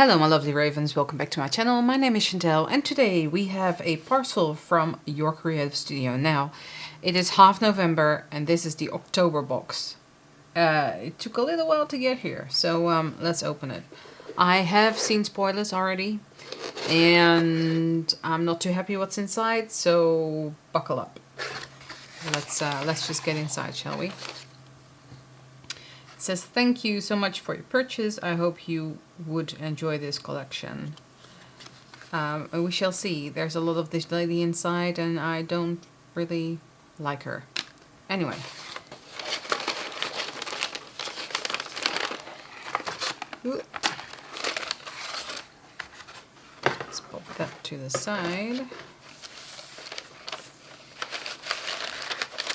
Hello my lovely ravens, welcome back to my channel. My name is Chantel and today we have a parcel from Your Creative Studio. Now, it is half November and this is the October box. It took a little while to get here, so let's open it. I have seen spoilers already and I'm not too happy what's inside, so buckle up. Let's just get inside, shall we? It says, thank you so much for your purchase. I hope you would enjoy this collection. We shall see. There's a lot of this lady inside and I don't really like her. Anyway. Let's pop that to the side.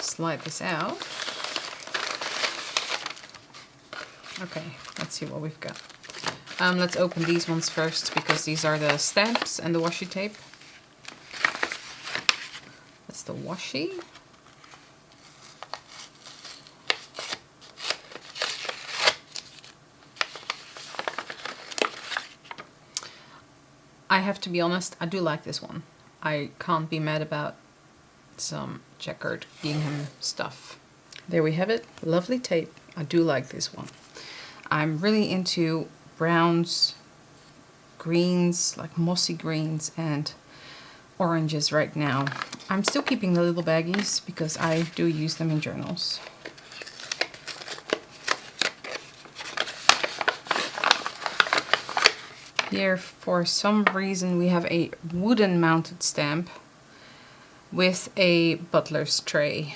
Slide this out. Okay, let's see what we've got. Let's open these ones first because these are the stamps and the washi tape. That's the washi. I have to be honest, I do like this one. I can't be mad about some checkered gingham stuff. There we have it, lovely tape. I do like this one. I'm really into browns, greens, like mossy greens and oranges right now. I'm still keeping the little baggies because I do use them in journals. Here, for some reason, we have a wooden mounted stamp with a butler's tray.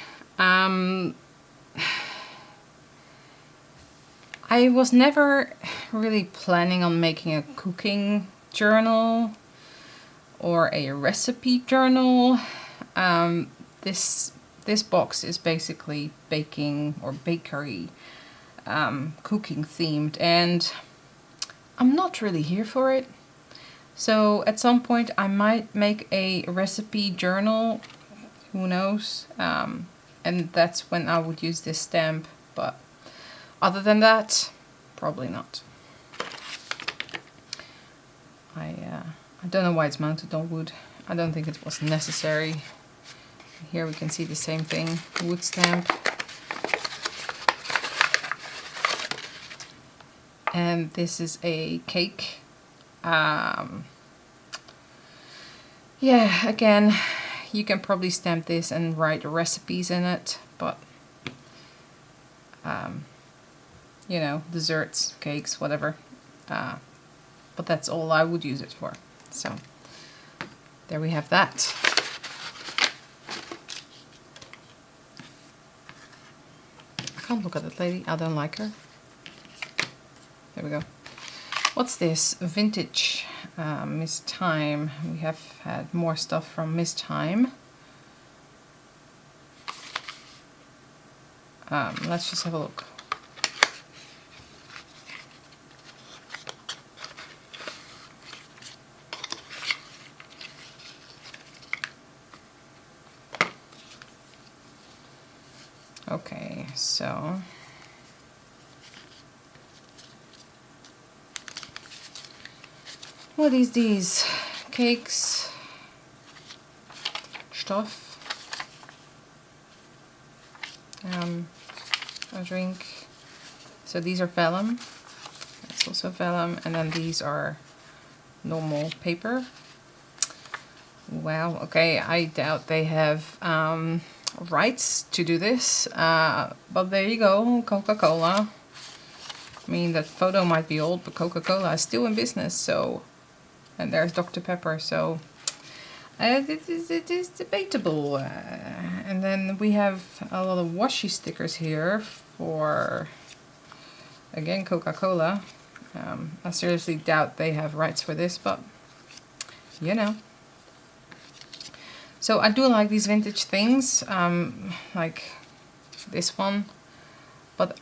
I was never really planning on making a cooking journal or a recipe journal. This box is basically baking or bakery cooking themed, and I'm not really here for it. So at some point I might make a recipe journal, who knows, and that's when I would use this stamp, but other than that, probably not. I don't know why it's mounted on wood. I don't think it was necessary. Here we can see the same thing, wood stamp. And this is a cake. Yeah, again, you can probably stamp this and write recipes in it, but you know, desserts, cakes, whatever. But that's all I would use it for. So there we have that. I can't look at that lady. I don't like her. There we go. What's this? Vintage Miss Time. We have had more stuff from Miss Time. Let's just have a look. Okay, so what is these? Cakes, stuff, a drink. So these are vellum. That's also vellum, and then these are normal paper. Wow. Okay, I doubt they have rights to do this, but there you go, Coca-Cola. I mean, that photo might be old, but Coca-Cola is still in business, so, and there's Dr. Pepper, so it is debatable. And then we have a lot of washi stickers here for, again, Coca-Cola. I seriously doubt they have rights for this, but you know. So I do like these vintage things, like this one, but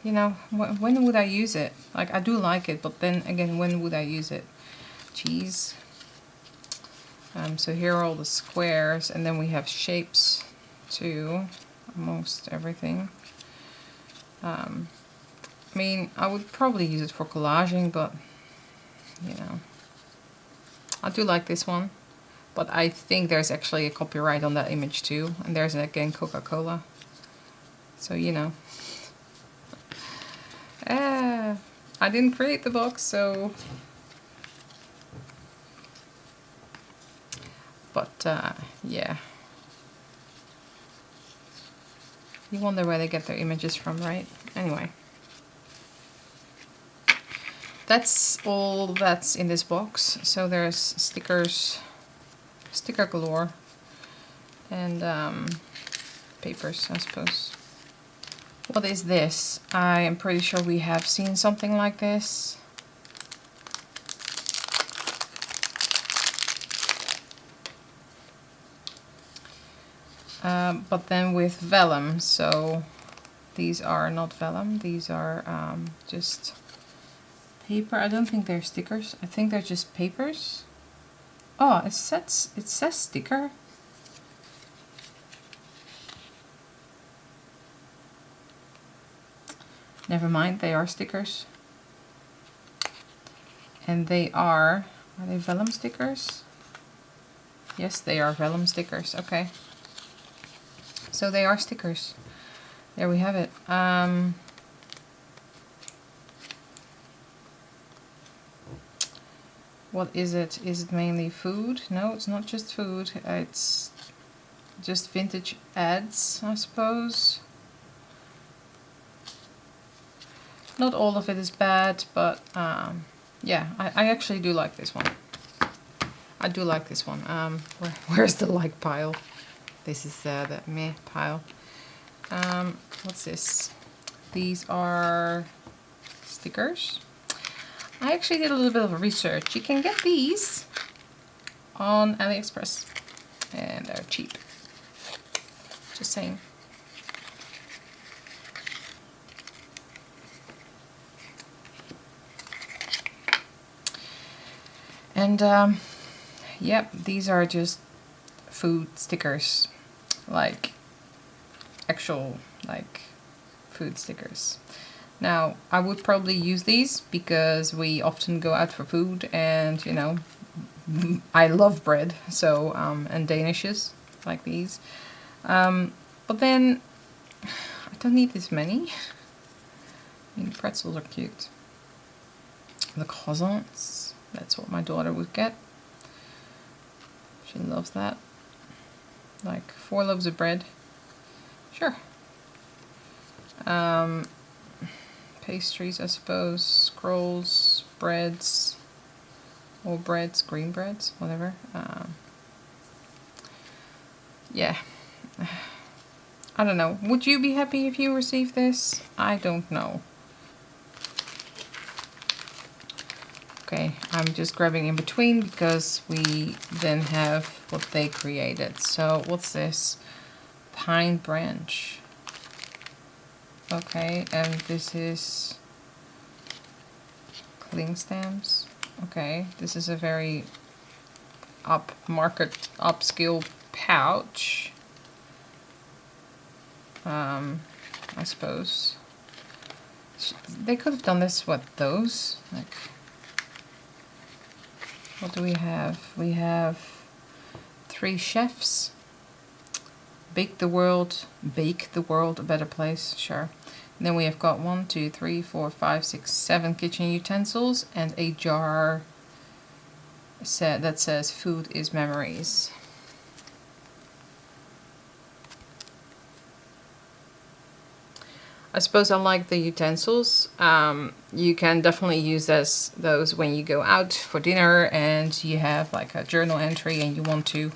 you know, when would I use it? Like, I do like it, but then again, when would I use it? Jeez. So here are all the squares, and then we have shapes too, almost everything. I mean, I would probably use it for collaging, but you know. I do like this one, but I think there's actually a copyright on that image too, and there's again Coca-Cola. So, you know. I didn't create the box, so... But, yeah. You wonder where they get their images from, right? Anyway. That's all that's in this box. So there's stickers, sticker galore, and papers, I suppose. What is this? I am pretty sure we have seen something like this. But then with vellum, so these are not vellum, these are just paper. I don't think they're stickers, I think they're just papers. Oh, it says sticker. Never mind, they are stickers. And are they vellum stickers? Yes, they are vellum stickers, okay. So they are stickers. There we have it. What is it? Is it mainly food? No, it's not just food. It's just vintage ads, I suppose. Not all of it is bad, but yeah, I actually do like this one. I do like this one. Where's the like pile? This is the meh pile. What's this? These are stickers. I actually did a little bit of research. You can get these on AliExpress and they're cheap. Just saying. And yep, these are just food stickers, like actual like food stickers. Now I would probably use these because we often go out for food, and you know, I love bread, so and Danishes like these, but then I don't need this many. I mean, pretzels are cute. The croissants, that's what my daughter would get. She loves that. Like 4 loaves of bread. Sure. Pastries, I suppose. Scrolls, breads. Or breads, green breads, whatever. Yeah. I don't know. Would you be happy if you received this? I don't know. Okay, I'm just grabbing in between because we then have what they created. So what's this? Pine branch. Okay, and this is cling stamps. Okay, this is a very upscale pouch. I suppose they could have done this with those. Like, what do we have? We have 3 chefs. Bake the world a better place. Sure. And then we have got 1, 2, 3, 4, 5, 6, 7 kitchen utensils and a jar that says food is memories. I suppose I like the utensils. You can definitely use those when you go out for dinner and you have like a journal entry and you want to,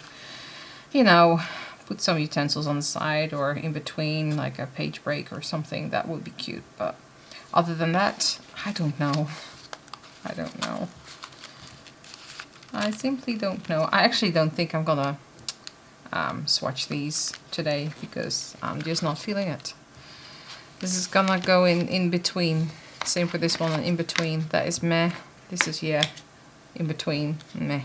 you know, put some utensils on the side or in between, like a page break or something. That would be cute. But other than that, I don't know. I don't know. I simply don't know. I actually don't think I'm gonna swatch these today because I'm just not feeling it. This is gonna go in between. Same for this one, and in between. That is meh. This is, yeah, in between, meh.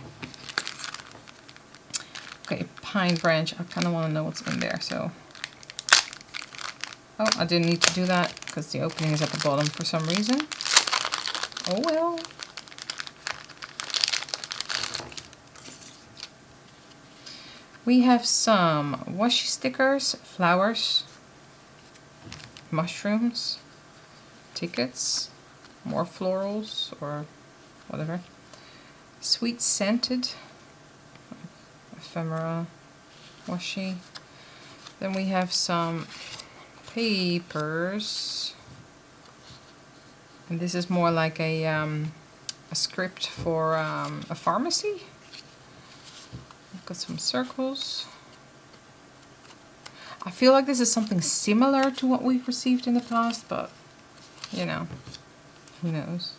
Okay, pine branch. I kind of want to know what's in there, so. Oh, I didn't need to do that because the opening is at the bottom for some reason. Oh well. We have some washi stickers, flowers, mushrooms, tickets, more florals or whatever, sweet scented, ephemera, washi. Then we have some papers, and this is more like a script for a pharmacy. I've got some circles. I feel like this is something similar to what we've received in the past, but you know, who knows.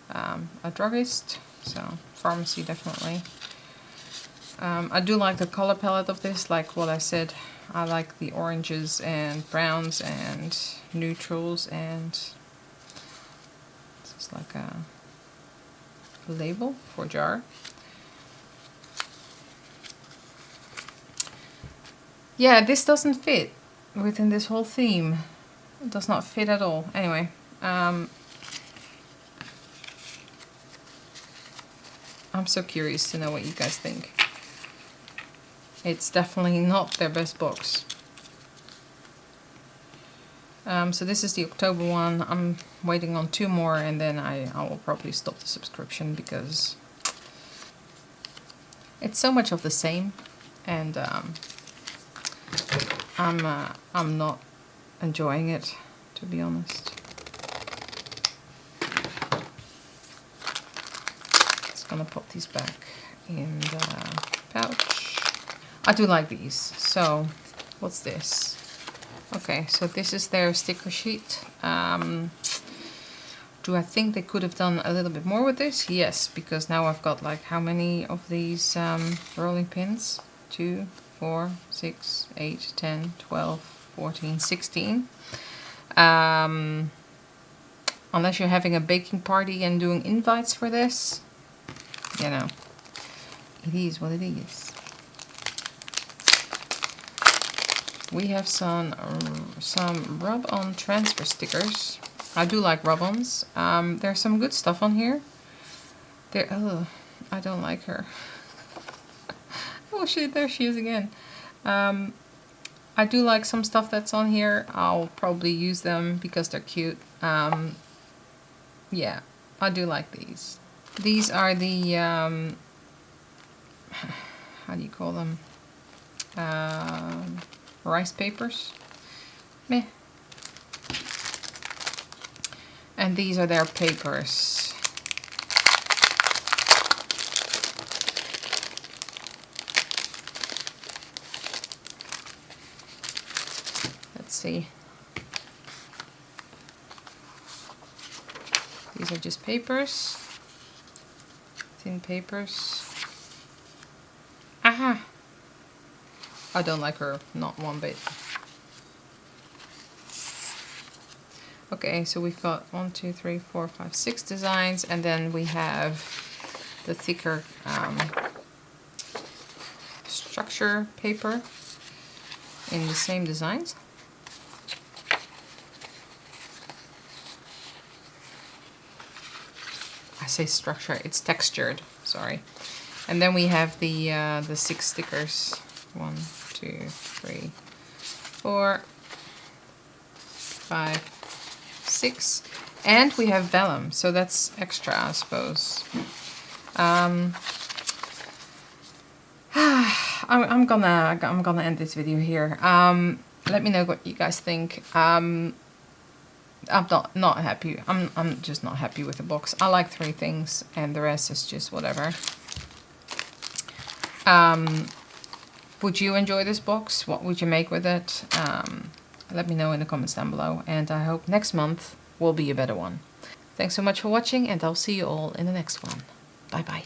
A druggist, so pharmacy definitely. I do like the color palette of this, like what I said. I like the oranges and browns and neutrals, and this is like a label for a jar. Yeah, this doesn't fit within this whole theme. It does not fit at all. Anyway, I'm so curious to know what you guys think. It's definitely not their best box. So this is the October one. I'm waiting on 2 more, and then I will probably stop the subscription because it's so much of the same, and I'm not enjoying it, to be honest. Just gonna put these back in the pouch. I do like these. So, what's this? Okay, so this is their sticker sheet. Do I think they could have done a little bit more with this? Yes, because now I've got like how many of these rolling pins? 2, 4, 6, 8, 10, 12, 14, 16. Unless you're having a baking party and doing invites for this, you know, it is what it is. We have some rub-on transfer stickers. I do like rub-ons. There's some good stuff on here. I don't like her. Oh shit, there she is again. I do like some stuff that's on here. I'll probably use them because they're cute. Yeah, I do like these. These are the, how do you call them? Rice papers. Meh. And these are their papers. Let's see. These are just papers. Thin papers. Aha! I don't like her, not one bit. Okay, so we've got 1, 2, 3, 4, 5, 6 designs, and then we have the thicker structure paper in the same designs. I say structure, it's textured, sorry. And then we have the 6 stickers. 1, 2, 3, 4, 5, 6, and we have vellum, so that's extra, I suppose. I'm gonna end this video here. Let me know what you guys think. I'm not happy. I'm just not happy with the box. I like 3 things, and the rest is just whatever. Would you enjoy this box? What would you make with it? Let me know in the comments down below, and I hope next month will be a better one. Thanks so much for watching, and I'll see you all in the next one. Bye bye.